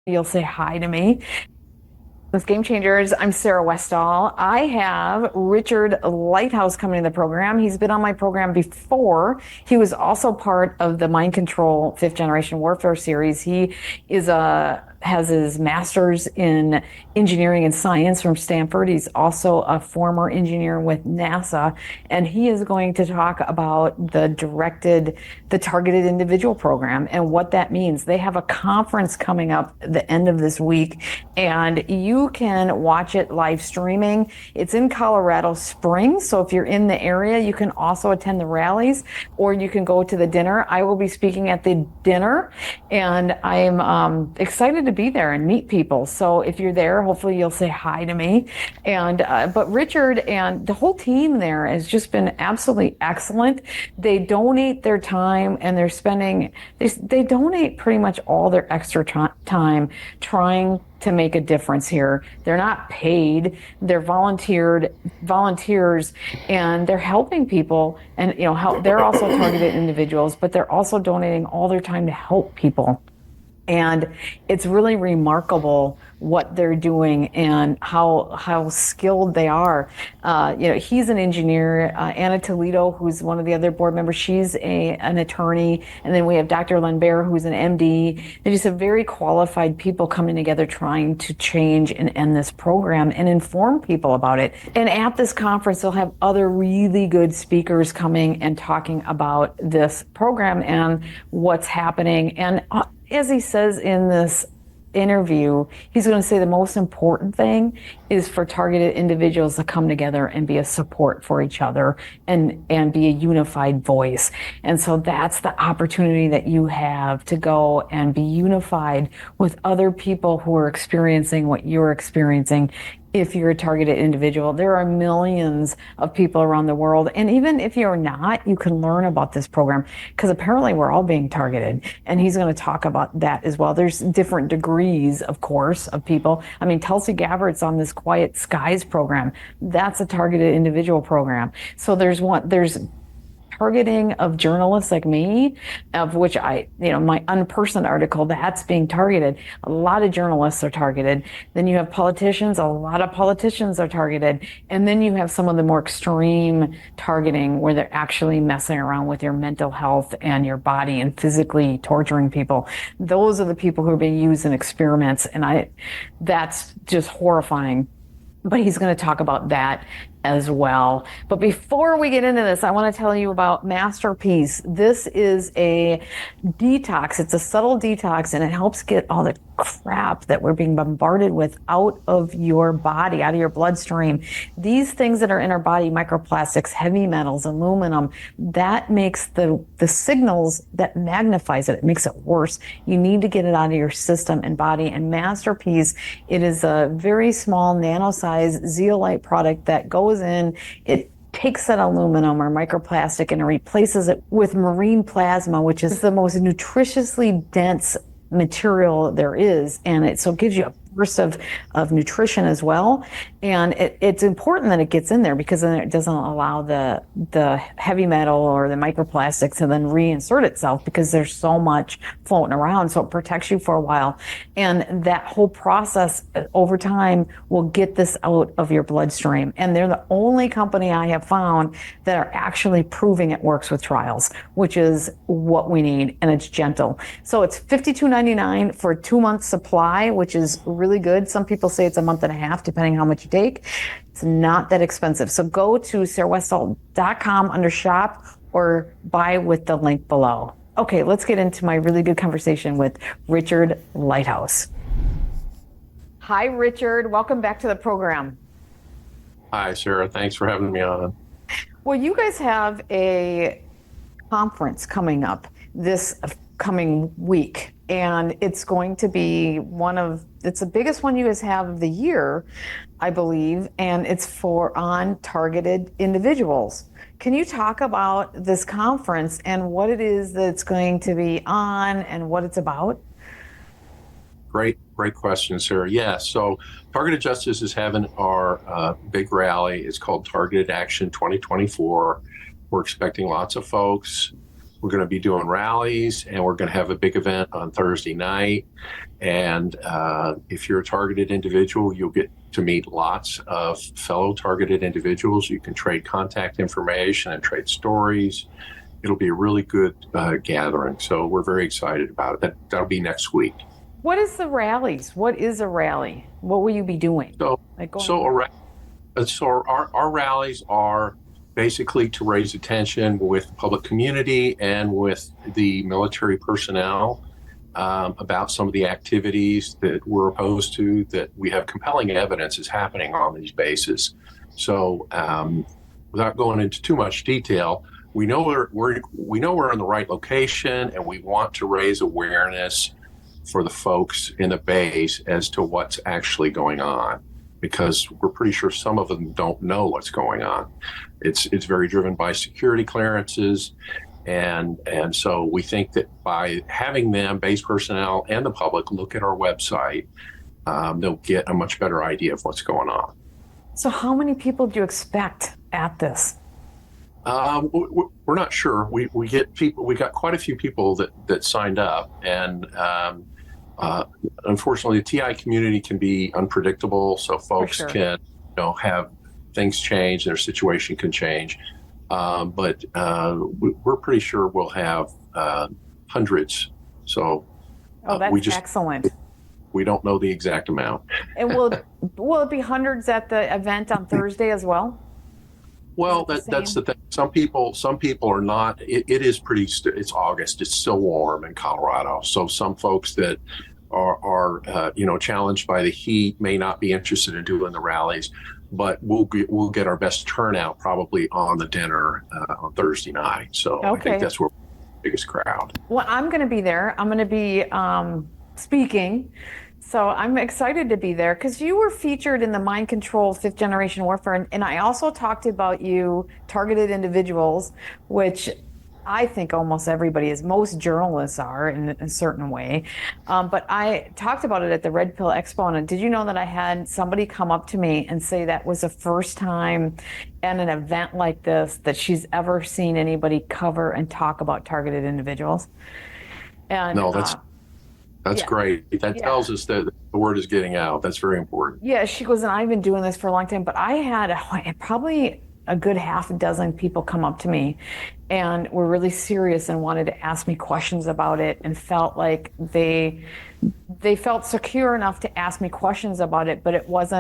You'll say hi to me. This Game Changers. I'm Sarah Westall. I have Richard Lighthouse coming to the program. He's been on my program before. He was also part of the Mind Control Fifth Generation Warfare series. He is a has his master's in engineering and science from Stanford. He's also a former engineer with NASA, and he is going to talk about the targeted individual program and what that means. They have a conference coming up at the end of this week, and you can watch it live streaming. It's in Colorado Springs, so if you're in the area, you can also attend the rallies, or you can go to the dinner. I will be speaking at the dinner, and I'm excited to be there and meet people. So if you're there, hopefully you'll say hi to me. And but Richard and the whole team there has just been absolutely excellent. They donate their time, and they donate pretty much all their extra time trying to make a difference here. They're not paid. They're volunteers, and they're helping people, and they're also targeted individuals, but they're also donating all their time to help people. And it's really remarkable what they're doing and how skilled they are. He's an engineer. Anna Toledo, who's one of the other board members, she's an attorney. And then we have Dr. Lambert, who's an MD. They just have very qualified people coming together trying to change and end this program and inform people about it. And at this conference, they'll have other really good speakers coming and talking about this program and what's happening. And as he says in this interview, he's going to say the most important thing is for targeted individuals to come together and be a support for each other and be a unified voice. And so that's the opportunity that you have to go and be unified with other people who are experiencing what you're experiencing. If you're a targeted individual, there are millions of people around the world. And even if you're not, you can learn about this program, because apparently we're all being targeted. And he's going to talk about that as well. There's different degrees, of course, of people. I mean, Tulsi Gabbard's on this Quiet Skies program. That's a targeted individual program. So there's targeting of journalists like me, of which my unpersoned article, that's being targeted. A lot of journalists are targeted. Then you have politicians, a lot of politicians are targeted. And then you have some of the more extreme targeting where they're actually messing around with your mental health and your body and physically torturing people. Those are the people who are being used in experiments. And that's just horrifying. But he's going to talk about that as well. But before we get into this, I want to tell you about Masterpiece. This is a detox. It's a subtle detox, and it helps get all the crap that we're being bombarded with out of your body, out of your bloodstream. These things that are in our body, microplastics, heavy metals, aluminum, that makes the signals, that magnifies it. It makes it worse. You need to get it out of your system and body. And Masterpiece, it is a very small nano-sized zeolite product that goes in, it takes that aluminum or microplastic and it replaces it with marine plasma, which is the most nutritiously dense material there is. And it gives you a burst of nutrition as well. And it's important that it gets in there, because then it doesn't allow the heavy metal or the microplastic to then reinsert itself, because there's so much floating around. So it protects you for a while. And that whole process over time will get this out of your bloodstream. And they're the only company I have found that are actually proving it works with trials, which is what we need. And it's gentle. So it's $52.99 for a 2-month supply, which is really good. Some people say it's a month and a half, depending how much you take. It's not that expensive. So go to sarahwestall.com under shop or buy with the link below. Okay, let's get into my really good conversation with Richard Lighthouse. Hi, Richard. Welcome back to the program. Hi, Sarah. Thanks for having me on. Well, you guys have a conference coming up this coming week, and it's going to be it's the biggest one you guys have of the year, I believe, and it's on targeted individuals. Can you talk about this conference and what it is that it's going to be on and what it's about? Great question, Sarah. Yeah, so Targeted Justice is having our big rally. It's called Targeted Action 2024. We're expecting lots of folks. We're going to be doing rallies, and we're going to have a big event on Thursday night. And if you're a targeted individual, you'll get to meet lots of fellow targeted individuals. You can trade contact information and trade stories. It'll be a really good gathering. So we're very excited about it. That'll be next week. What is the rallies? What is a rally? What will you be doing? So, Like our rallies are basically to raise attention with the public community and with the military personnel about some of the activities that we're opposed to, that we have compelling evidence is happening on these bases. So without going into too much detail, we know we're in the right location, and we want to raise awareness for the folks in the base as to what's actually going on, because we're pretty sure some of them don't know what's going on. It's very driven by security clearances, and so we think that by having them, base personnel and the public, look at our website, they'll get a much better idea of what's going on. So how many people do you expect at this? We're not sure. We get people. We got quite a few people that signed up, and unfortunately, the TI community can be unpredictable. So folks can, have things change. Their situation can change, but we're pretty sure we'll have hundreds. So that's excellent. We don't know the exact amount. And will it be hundreds at the event on Thursday as well? Well, that's the thing. Some people are not. It is pretty. It's August. It's still warm in Colorado. So some folks that are challenged by the heat may not be interested in doing the rallies. But we'll get our best turnout probably on the dinner on Thursday night. So I think that's where the biggest crowd. Well, I'm going to be there. I'm going to be speaking. So I'm excited to be there because you were featured in the Mind Control 5th Generation Warfare. And I also talked about you, targeted individuals, which I think almost everybody is. Most journalists are in a certain way. But I talked about it at the Red Pill Expo. And did you know that I had somebody come up to me and say that was the first time at an event like this that she's ever seen anybody cover and talk about targeted individuals? And no, that's great. That tells us that the word is getting out. That's very important. Yeah, she goes, and I've been doing this for a long time, but I had probably a good half a dozen people come up to me and were really serious and wanted to ask me questions about it, and felt like they felt secure enough to ask me questions about it, but it was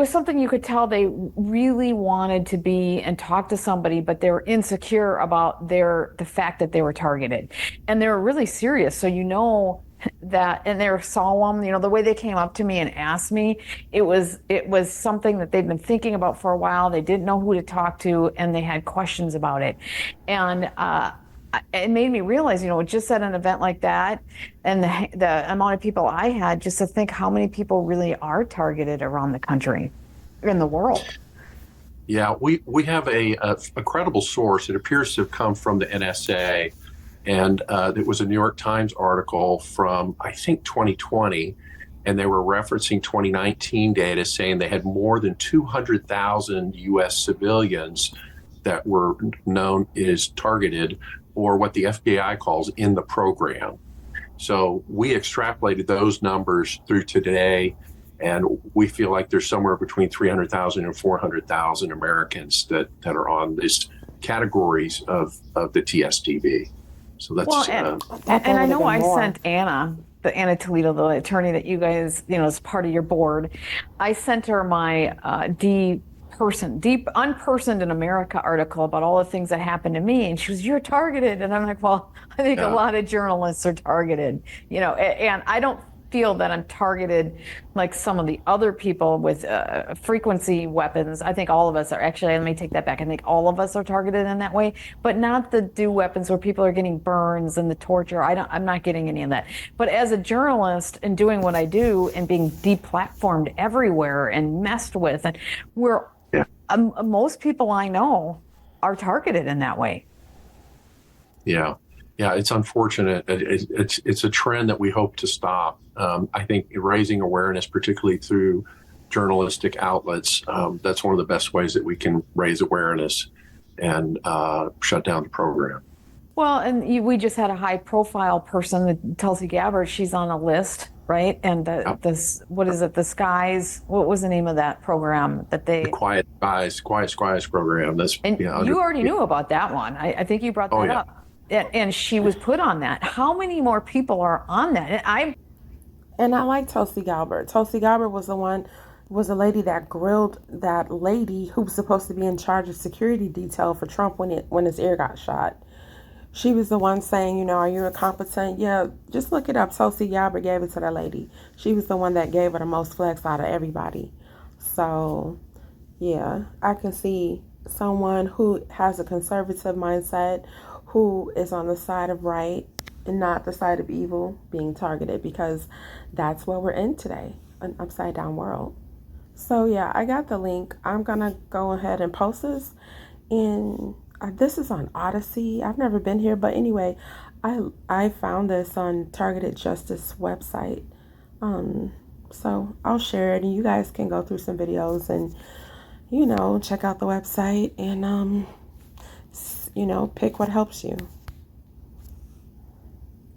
something you could tell they really wanted to be and talk to somebody, but they were insecure about the fact that they were targeted, and they were really serious. So that, and they were solemn. The way they came up to me and asked me, it was something that they'd been thinking about for a while. They didn't know who to talk to, and they had questions about it, and it made me realize, just at an event like that, and the amount of people I had, just to think how many people really are targeted around the country, in the world. Yeah, we have a credible source. It appears to have come from the NSA, and it was a New York Times article from, I think, 2020, and they were referencing 2019 data saying they had more than 200,000 U.S. civilians that were known as targeted, or what the FBI calls in the program. So we extrapolated those numbers through today, and we feel like there's somewhere between 300,000 and 400,000 Americans that are on these categories of the TSTV. So that's and I know I sent Anna Toledo, the attorney that you guys, is part of your board. I sent her my deep unpersoned in America article about all the things that happened to me, and she was, "You're targeted," and I'm like, well, I think a lot of journalists are targeted, and I don't feel that I'm targeted like some of the other people with frequency weapons. I think all of us are. Actually, let me take that back. I think all of us are targeted in that way, but not the do weapons where people are getting burns and the torture. I'm not getting any of that. But as a journalist and doing what I do and being deplatformed everywhere and messed with, and most people I know are targeted in that way. Yeah, it's unfortunate. It's a trend that we hope to stop. I think raising awareness, particularly through journalistic outlets, that's one of the best ways that we can raise awareness and shut down the program. Well, and we just had a high profile person, Tulsi Gabbard. She's on a list, right? And Yep. this, what is it? The Skies. What was the name of that program that The they? Quiet Skies program. That's And under. you already knew about that one. I think you brought Oh that yeah. up. And she was put on that. How many more people are on that? And And I like Tulsi Gabbard. Tulsi Gabbard was the one, was a lady that grilled that lady who was supposed to be in charge of security detail for Trump when his ear got shot. She was the one saying, you know, are you incompetent? Yeah, just look it up. Tulsi Gabbard gave it to that lady. She was the one that gave her the most flex out of everybody. So, yeah, I can see someone who has a conservative mindset, who is on the side of right and not the side of evil, being targeted, because that's what we're in today, an upside down world. So yeah, I got the link. I'm gonna go ahead and post this. And this is on Odyssey. I've never been here, but anyway, I found this on Targeted Justice website. Um, so I'll share it, and you guys can go through some videos and check out the website and pick what helps you.